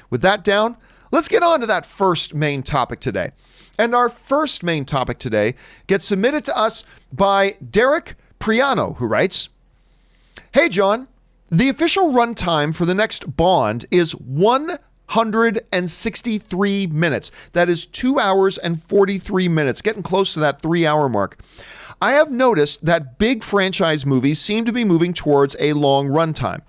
with that down, let's get on to that first main topic today. And our first main topic today gets submitted to us by Derek Priano, who writes, "Hey, John, the official runtime for the next Bond is 163 minutes. That is 2 hours and 43 minutes, getting close to that 3-hour mark. I have noticed that big franchise movies seem to be moving towards a long runtime.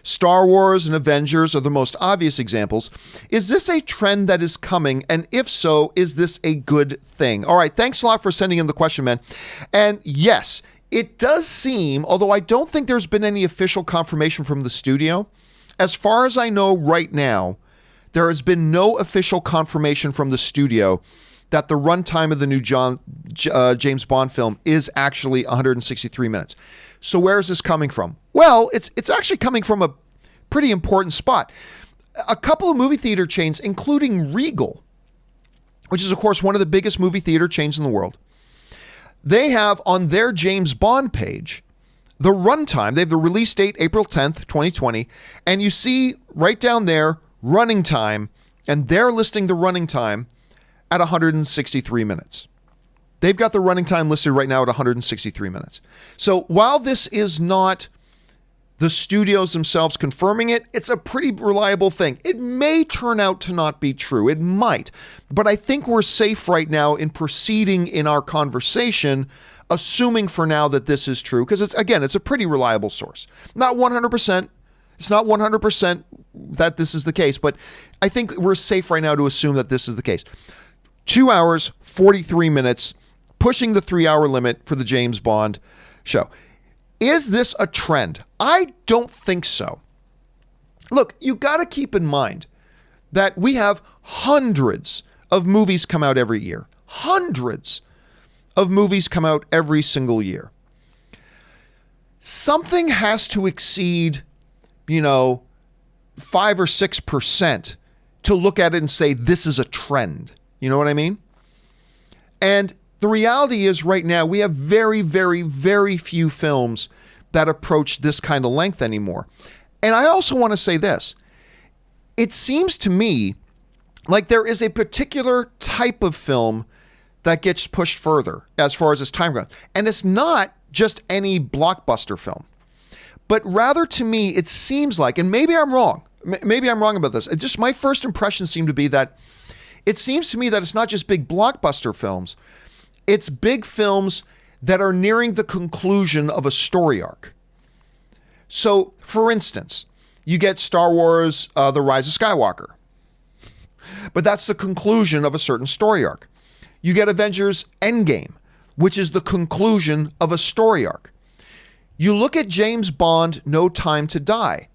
Star Wars and Avengers are the most obvious examples. Is this a trend that is coming? And if so, is this a good thing?" All right, thanks a lot for sending in the question, man. And yes, it does seem, although I don't think there's been any official confirmation from the studio, as far as I know right now, there has been no official confirmation from the studio that the runtime of the new James Bond film is actually 163 minutes. So where is this coming from? Well, it's actually coming from a pretty important spot. A couple of movie theater chains, including Regal, which is, of course, one of the biggest movie theater chains in the world, they have on their James Bond page the runtime. They have the release date, April 10th, 2020, and you see right down there, running time, and they're listing the running time at 163 minutes. They've got the running time listed right now at 163 minutes. So while this is not the studios themselves confirming it, it's a pretty reliable thing. It may turn out to not be true. It might. But I think we're safe right now in proceeding in our conversation, assuming for now that this is true, because it's a pretty reliable source. Not 100%. It's not 100% that this is the case, but I think we're safe right now to assume that this is the case. 2 hours, 43 minutes, pushing the 3-hour limit for the James Bond show. Is this a trend? I don't think so. Look, you got to keep in mind that we have hundreds of movies come out every year. Hundreds of movies come out every single year. Something has to exceed, 5 or 6% to look at it and say this is a trend. You know what I mean? And the reality is right now we have very, very, very few films that approach this kind of length anymore. And I also want to say this. It seems to me like there is a particular type of film that gets pushed further as far as its time goes. And it's not just any blockbuster film. But rather to me, it seems like, and maybe I'm wrong. Maybe I'm wrong about this. It just my first impression seemed to be that it seems to me that it's not just big blockbuster films. It's big films that are nearing the conclusion of a story arc. So, for instance, you get Star Wars, The Rise of Skywalker. But that's the conclusion of a certain story arc. You get Avengers Endgame, which is the conclusion of a story arc. You look at James Bond, No Time to Die.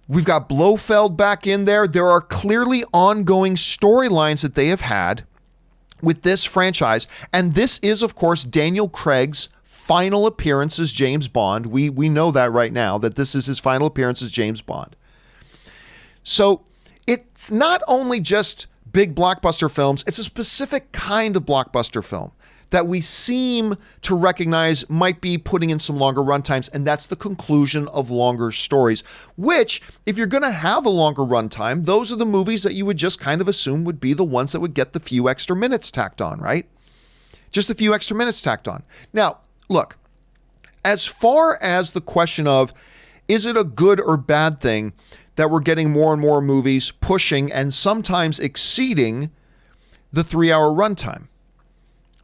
We've got Blofeld back in there. There are clearly ongoing storylines that they have had with this franchise. And this is, of course, Daniel Craig's final appearance as James Bond. We know that right now, that this is his final appearance as James Bond. So it's not only just big blockbuster films, it's a specific kind of blockbuster film that we seem to recognize might be putting in some longer runtimes, and that's the conclusion of longer stories, which, if you're going to have a longer runtime, those are the movies that you would just kind of assume would be the ones that would get the few extra minutes tacked on, right? Just a few extra minutes tacked on. Now, look, as far as the question of, is it a good or bad thing that we're getting more and more movies pushing and sometimes exceeding the 3-hour runtime?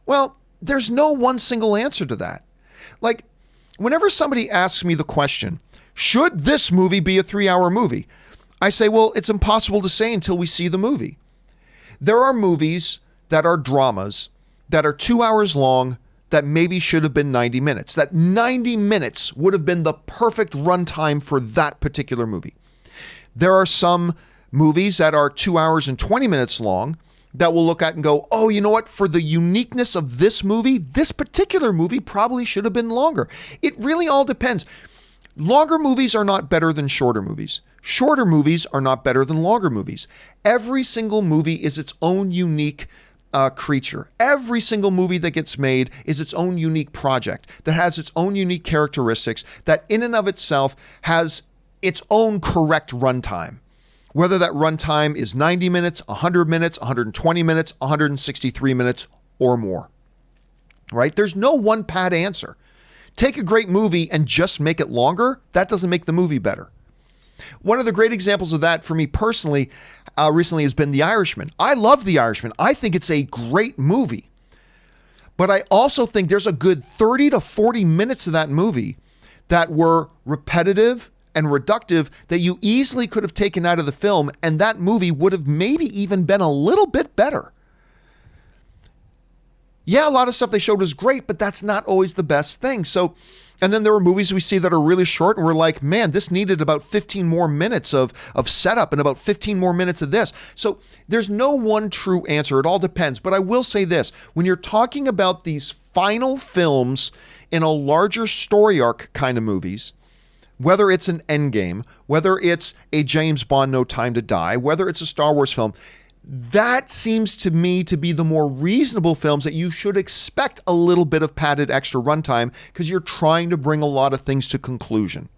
Well, there's no one single answer to that. Like, whenever somebody asks me the question, should this movie be a 3-hour movie? I say, well, it's impossible to say until we see the movie. There are movies that are dramas that are 2 hours long that maybe should have been 90 minutes. That 90 minutes would have been the perfect runtime for that particular movie. There are some movies that are 2 hours and 20 minutes long that we'll look at and go, oh, you know what? For the uniqueness of this movie, this particular movie probably should have been longer. It really all depends. Longer movies are not better than shorter movies. Shorter movies are not better than longer movies. Every single movie is its own unique creature. Every single movie that gets made is its own unique project that has its own unique characteristics that in and of itself has its own correct runtime. whether that runtime is 90 minutes, 100 minutes, 120 minutes, 163 minutes, or more. Right? There's no one pat answer. Take a great movie and just make it longer. That doesn't make the movie better. One of the great examples of that for me personally recently has been The Irishman. I love The Irishman. I think it's a great movie. But I also think there's a good 30 to 40 minutes of that movie that were repetitive and reductive that you easily could have taken out of the film, and that movie would have maybe even been a little bit better. Yeah, a lot of stuff they showed was great, but that's not always the best thing. So, and then there were movies we see that are really short, and we're like, man, this needed about 15 more minutes of setup and about 15 more minutes of this. So there's no one true answer. It all depends. But I will say this, when you're talking about these final films in a larger story arc kind of movies, whether it's an Endgame, whether it's a James Bond No Time to Die, whether it's a Star Wars film, that seems to me to be the more reasonable films that you should expect a little bit of padded extra runtime because you're trying to bring a lot of things to conclusion.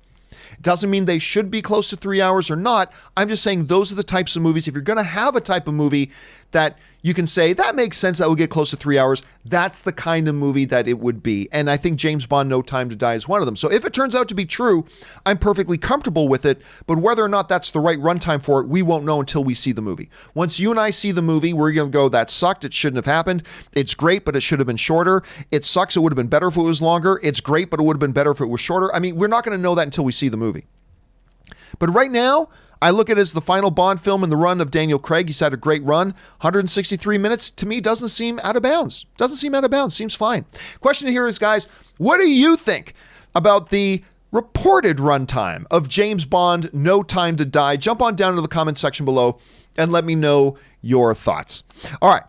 Doesn't mean they should be close to 3 hours or not. I'm just saying those are the types of movies. If you're going to have a type of movie that you can say, that makes sense, that would get close to 3 hours, that's the kind of movie that it would be. And I think James Bond No Time to Die is one of them. So if it turns out to be true, I'm perfectly comfortable with it. But whether or not that's the right runtime for it, we won't know until we see the movie. Once you and I see the movie, we're going to go, that sucked. It shouldn't have happened. It's great, but it should have been shorter. It sucks. It would have been better if it was longer. It's great, but it would have been better if it was shorter. I mean, we're not going to know that until we see the movie. But right now, I look at it as the final Bond film in the run of Daniel Craig. He's had a great run. 163 minutes, to me, doesn't seem out of bounds. Doesn't seem out of bounds. Seems fine. Question here is, guys, what do you think about the reported runtime of James Bond No Time to Die? Jump on down to the comment section below and let me know your thoughts. All right.